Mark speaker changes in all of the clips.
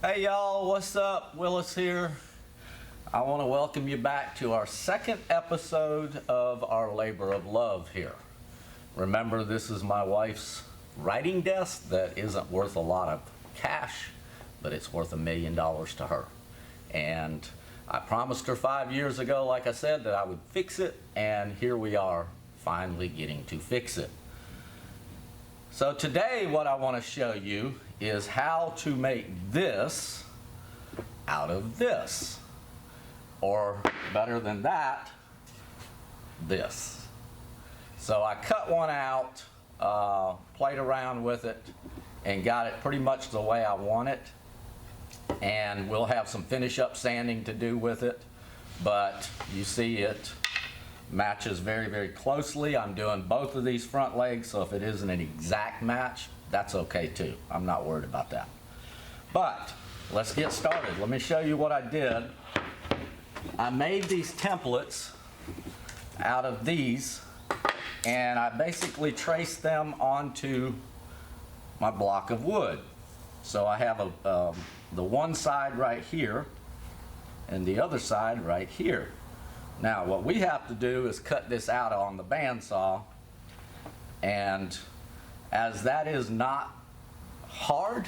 Speaker 1: Hey y'all, what's up? Willis here. I want to welcome you back to our second episode of our labor of love here. Remember, this is my wife's writing desk that isn't worth a lot of cash, but it's worth $1 million to her. And I promised her 5 years ago, like I said, that I would fix it, and here we are finally getting to fix it. So today what I want to show you is how to make this out of this. Or better than that, this. So I cut one out, played around with it, and got it pretty much the way I want it. And we'll have some finish up sanding to do with it. But you see it matches very, very closely. I'm doing both of these front legs, so if it isn't an exact match, that's okay too. I'm not worried about that. But let's get started. Let me show you what I did. I made these templates out of these, and I basically traced them onto my block of wood. So I have the one side right here and the other side right here. Now what we have to do is cut this out on the bandsaw, and as that is not hard,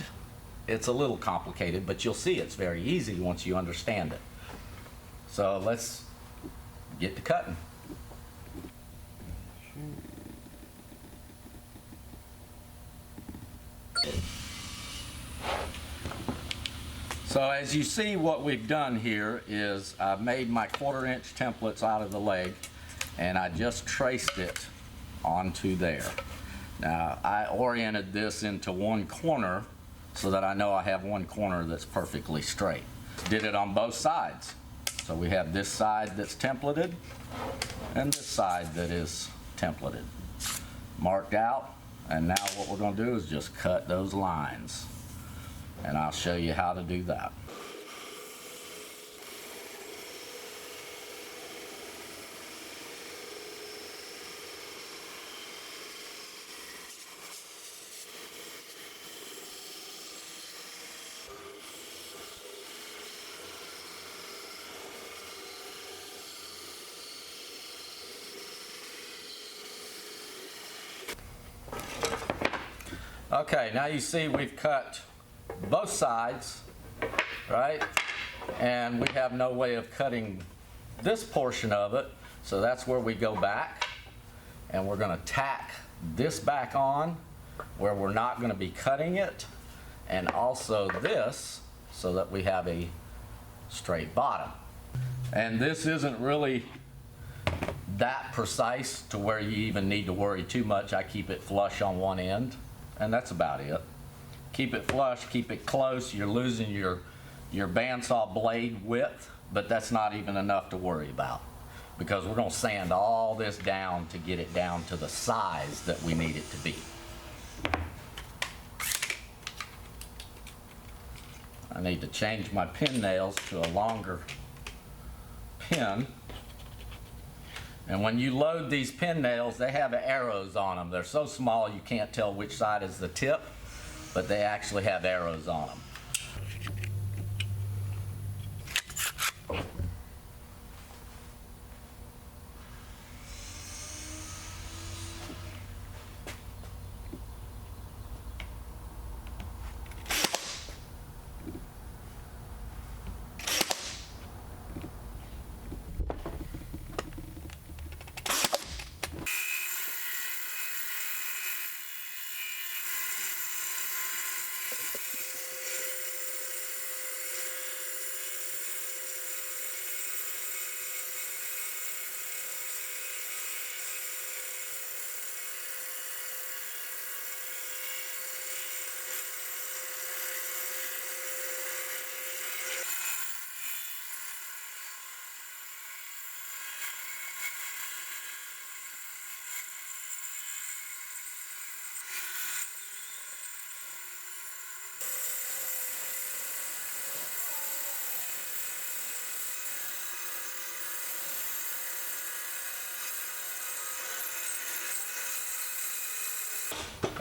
Speaker 1: it's a little complicated, but you'll see it's very easy once you understand it. So let's get to cutting. So as you see, what we've done here is I've made my 1/4 inch templates out of the leg, and I just traced it onto there. Now I oriented this into one corner so that I know I have one corner that's perfectly straight. Did it on both sides. So we have this side that's templated and this side that is templated. Marked out, and now what we're going to do is just cut those lines. And I'll show you how to do that. Okay, now you see we've cut both sides, right? And we have no way of cutting this portion of it, so that's where we go back, and we're going to tack this back on where we're not going to be cutting it, and also this so that we have a straight bottom. And this isn't really that precise to where you even need to worry too much. I keep it flush on one end, and that's about it. Keep it flush, keep it close. You're losing your bandsaw blade width, but that's not even enough to worry about, because we're going to sand all this down to get it down to the size that we need it to be. I need to change my pin nails to a longer pin. And when you load these pin nails, they have arrows on them. They're so small you can't tell which side is the tip, but they actually have arrows on them.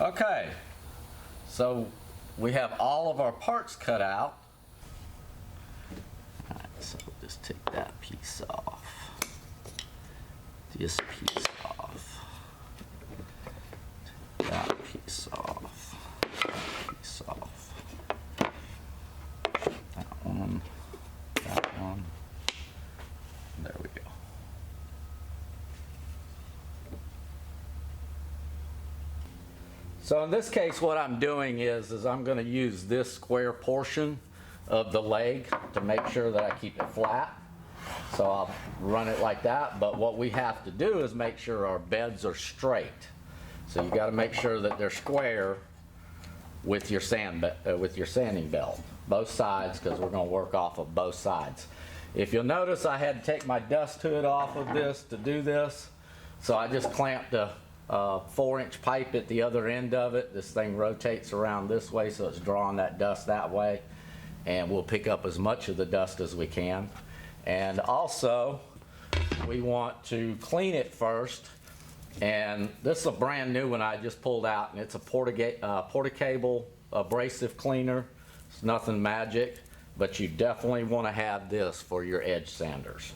Speaker 1: Okay, so we have all of our parts cut out, So just take that piece off. This piece off. Take that piece off. That piece off. That one. That one. There we go. So in this case, what I'm doing is I'm going to use this square portion of the leg to make sure that I keep it flat. So I'll run it like that, but what we have to do is make sure our beds are straight. So you got to make sure that they're square with your sanding belt, both sides, because we're going to work off of both sides. If you'll notice, I had to take my dust hood off of this to do this, so I just clamped a 4-inch pipe at the other end of it. This thing rotates around this way, so it's drawing that dust that way, and we'll pick up as much of the dust as we can. And also, we want to clean it first, and this is a brand new one I just pulled out, and it's a Porta-Cable abrasive cleaner. It's nothing magic, but you definitely want to have this for your edge sanders.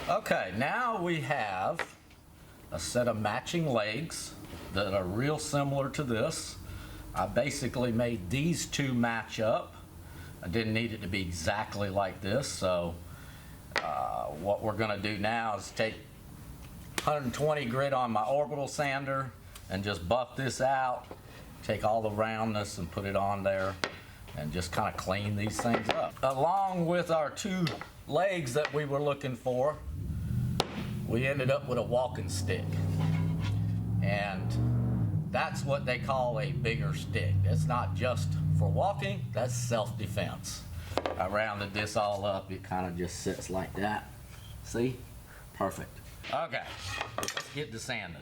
Speaker 1: Okay, now we have a set of matching legs that are real similar to this. I basically made these two match up. I didn't need it to be exactly like this, so what we're going to do now is take 120 grit on my orbital sander and just buff this out, take all the roundness and put it on there, and just kind of clean these things up. Along with our two legs that we were looking for, we ended up with a walking stick. And that's what they call a bigger stick. It's not just for walking, that's self-defense. I rounded this all up, it kind of just sits like that. See? Perfect. Okay, let's get to sanding.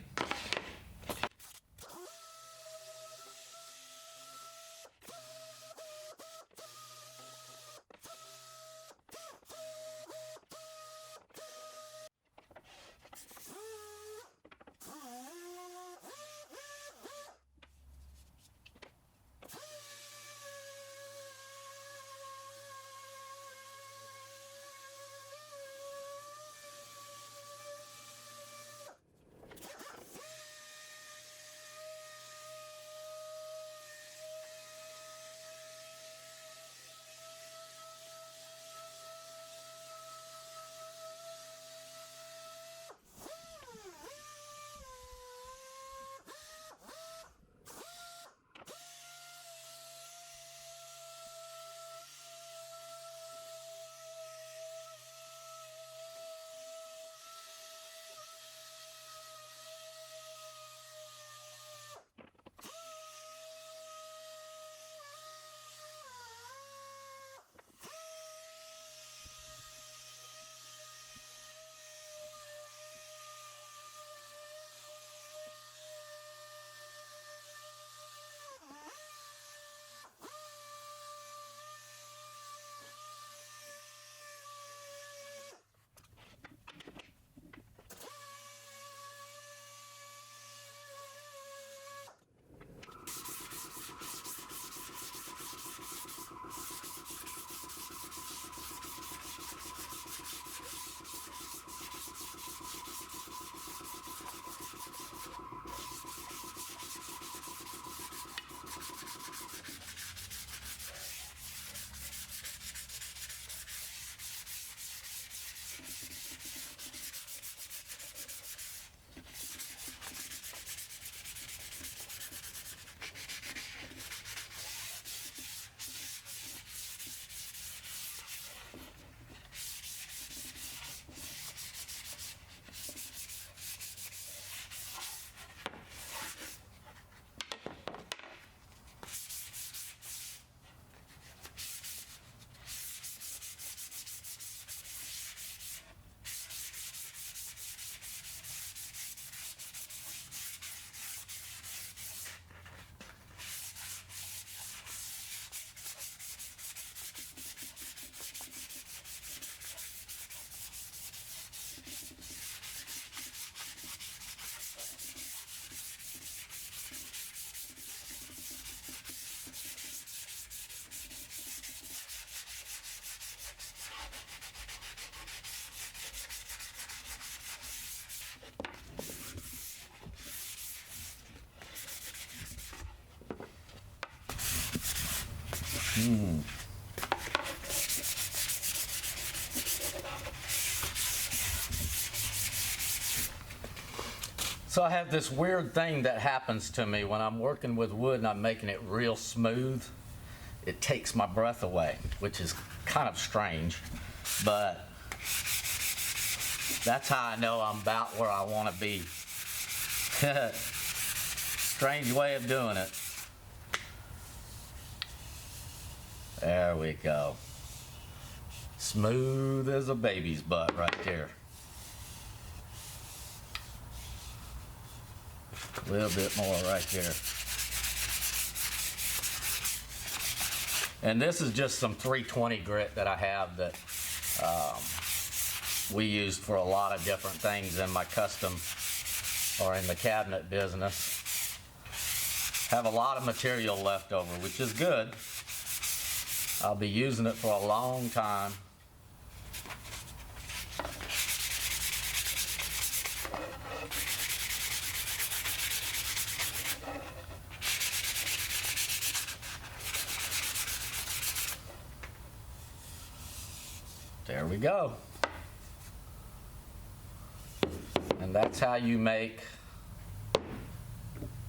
Speaker 1: So I have this weird thing that happens to me when I'm working with wood and I'm making it real smooth. It takes my breath away, which is kind of strange, but that's how I know I'm about where I want to be. Strange way of doing it. There we go. Smooth as a baby's butt right there. A little bit more right there. And this is just some 320 grit that I have that we used for a lot of different things in my custom or in the cabinet business. Have a lot of material left over, which is good. I'll be using it for a long time. There we go. And that's how you make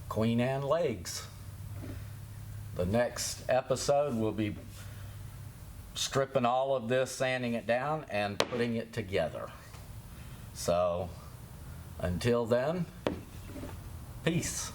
Speaker 1: Queen Anne legs. The next episode will be stripping all of this, sanding it down, and putting it together. So, until then, peace.